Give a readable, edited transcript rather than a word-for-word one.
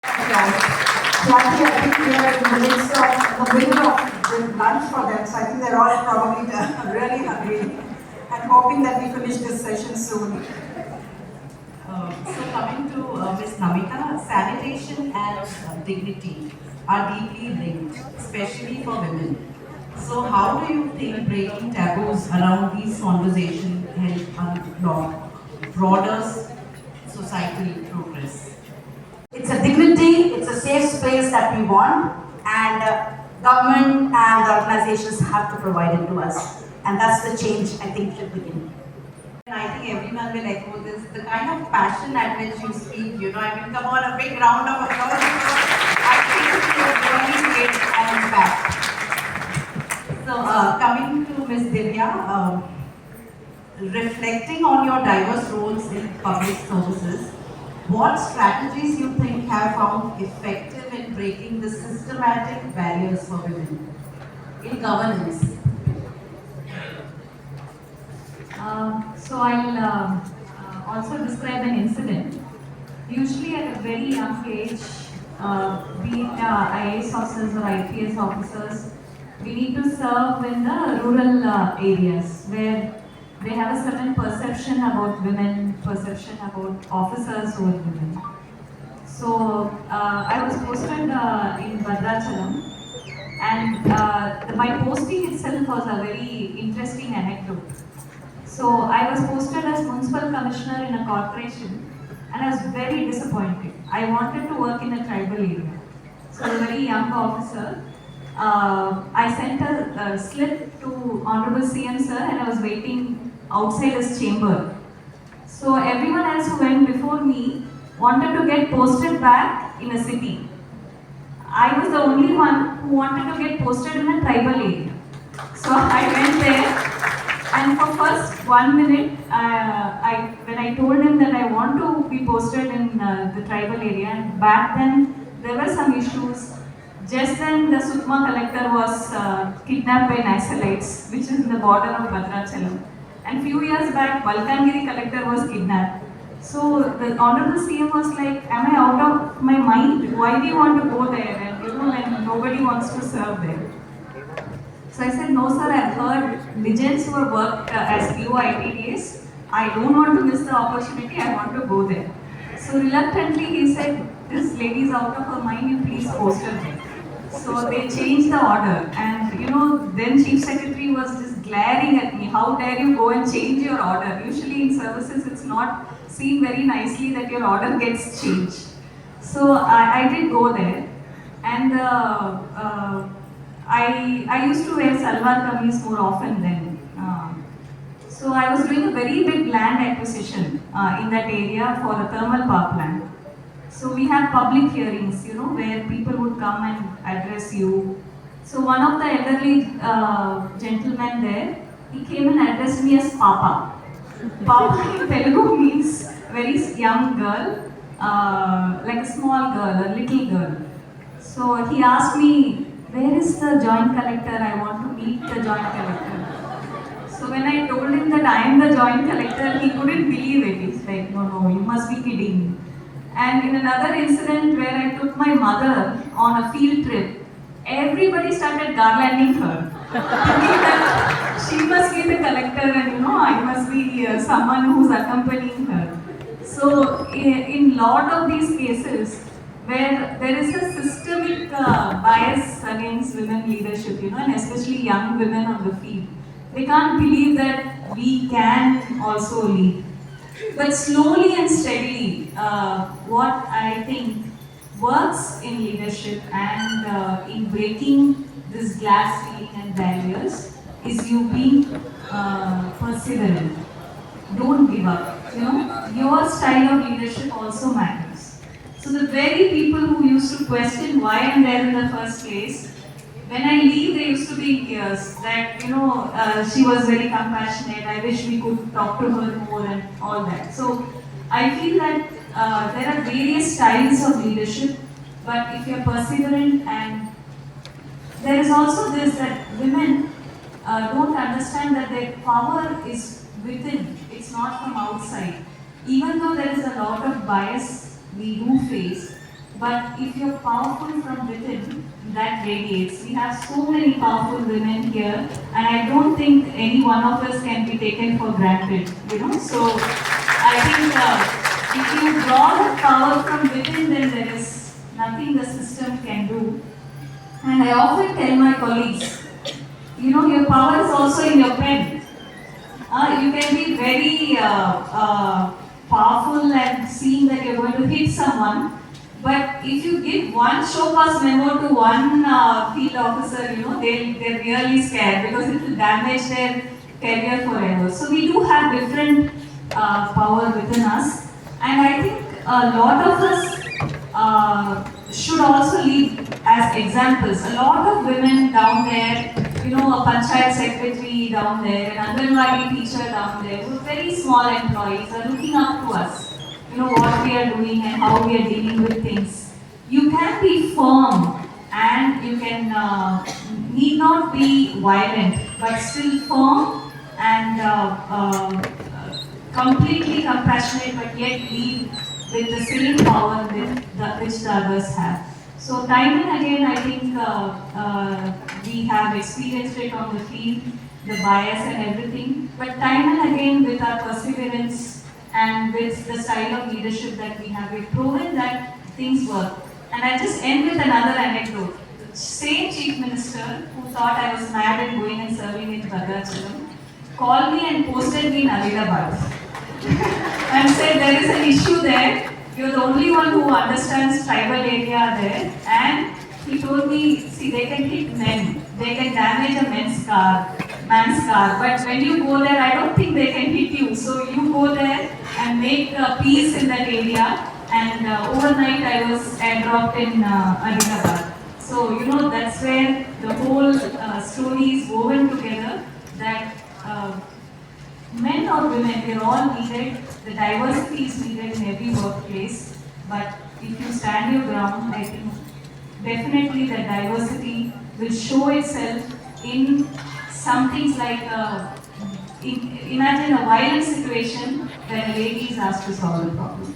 Jackie, I think we are in the midst of the middle of the lunch for them, so I think they're all probably really hungry and hoping that we finish this session soon. So coming to Ms. Namita, sanitation and dignity are deeply linked, especially for women. So how do you think breaking taboos around these conversations help unlock broader societal progress? It's a dignity, it's a safe space that we want, and government and the organizations have to provide it to us. And that's the change I think should begin. And I think everyone will echo this, the kind of passion at which you speak, I mean, come on, a big round of applause. I think it was really great and impact. So, coming to Ms. Divya, reflecting on your diverse roles in public services, what strategies you think have found effective in breaking the systematic barriers for women in governance? So I'll also describe an incident. Usually at a very young age, be it IAS officers or IPS officers, we need to serve in the rural areas where they have a certain perception about women, perception about officers who are women. So I was posted in Bhadrachalam, and my posting itself was a very interesting anecdote. So I was posted as municipal commissioner in a corporation, and I was very disappointed. I wanted to work in a tribal area. So a very young officer. I sent a slip to Honorable CM sir, and I was waiting outside his chamber. So everyone else who went before me wanted to get posted back in a city. I was the only one who wanted to get posted in a tribal area. So I went there, and for first 1 minute, when I told him that I want to be posted in the tribal area, and back then there were some issues. Just then the Sukma collector was kidnapped by Naxalites, which is in the border of Bhadrachalam. And few years back, Balkangiri collector was kidnapped. So the Honorable CM was like, am I out of my mind? Why do you want to go there? And when nobody wants to serve there. So I said, no sir, I've heard legends who have worked as POITDs. I don't want to miss the opportunity, I want to go there. So reluctantly he said, this lady is out of her mind, you please post her there. So they changed the order, and then Chief Secretary was just glaring at me, how dare you go and change your order? Usually in services it's not seen very nicely that your order gets changed. So I did go there, and I used to wear salwar kameez more often then. So I was doing a very big land acquisition in that area for a thermal power plant. So we had public hearings, where people would come and address you. So one of the elderly gentlemen there, he came and addressed me as Papa. Papa in Telugu means very young girl, like a small girl, a little girl. So he asked me, where is the joint collector? I want to meet the joint collector. So when I told him that I am the joint collector, he couldn't believe it. He's like, no, you must be kidding. And in another incident where I took my mother on a field trip, everybody started garlanding her. Thinking that she must be the collector and I must be someone who's accompanying her. So in lot of these cases where there is a systemic bias against women leadership, and especially young women on the field, they can't believe that we can also lead. But slowly and steadily, what I think works in leadership and in breaking this glass ceiling and barriers is you being perseverant. Don't give up. Your style of leadership also matters. So the very people who used to question why I'm there in the first place, when I leave, they used to be in tears that, she was very compassionate, I wish we could talk to her more and all that. So I feel that there are various styles of leadership, but if you're perseverant, and there is also this that women don't understand that their power is within, it's not from outside. Even though there is a lot of bias we do face, But if you're powerful from within, that radiates. We have so many powerful women here, and I don't think any one of us can be taken for granted, you know. So I think if you draw the power from within, then there is nothing the system can do. And I often tell my colleagues, you know, your power is also in your pen. You can be very powerful and seeing that you're going to hit someone, but if you give one show cause memo to one field officer, you know, they're really scared because it will damage their career forever. So we do have different power within us, and I think a lot of us should also lead as examples. A lot of women down there, you know, a panchayat secretary down there, an Anganwadi teacher down there, who are very small employees, are looking up to us. You know, what we are doing and how we are dealing with things. You can be firm and you can need not be violent, but still firm and completely compassionate, but yet lead with the same power which the others have. So time and again, I think we have experienced it on the field, the bias and everything. But time and again, with our perseverance and with the style of leadership that we have, we've proven that things work. And I'll just end with another anecdote. The same chief minister who thought I was mad and going and serving in Bhadrachalam called me and posted me in Ahmedabad and said there is an issue there. You're the only one who understands tribal area there. And he told me, see, they can hit men. They can damage a man's car. But when you go there, I don't think they can hit you. So you go there and make peace in that area. And overnight, I was airdropped in Ahmedabad. So, you know, that's where the whole story is woven together, that men or women, we're all needed. The diversity is needed in every workplace. But if you stand your ground, I think definitely the diversity will show itself in some things like, imagine a violent situation when a lady is asked to solve a problem.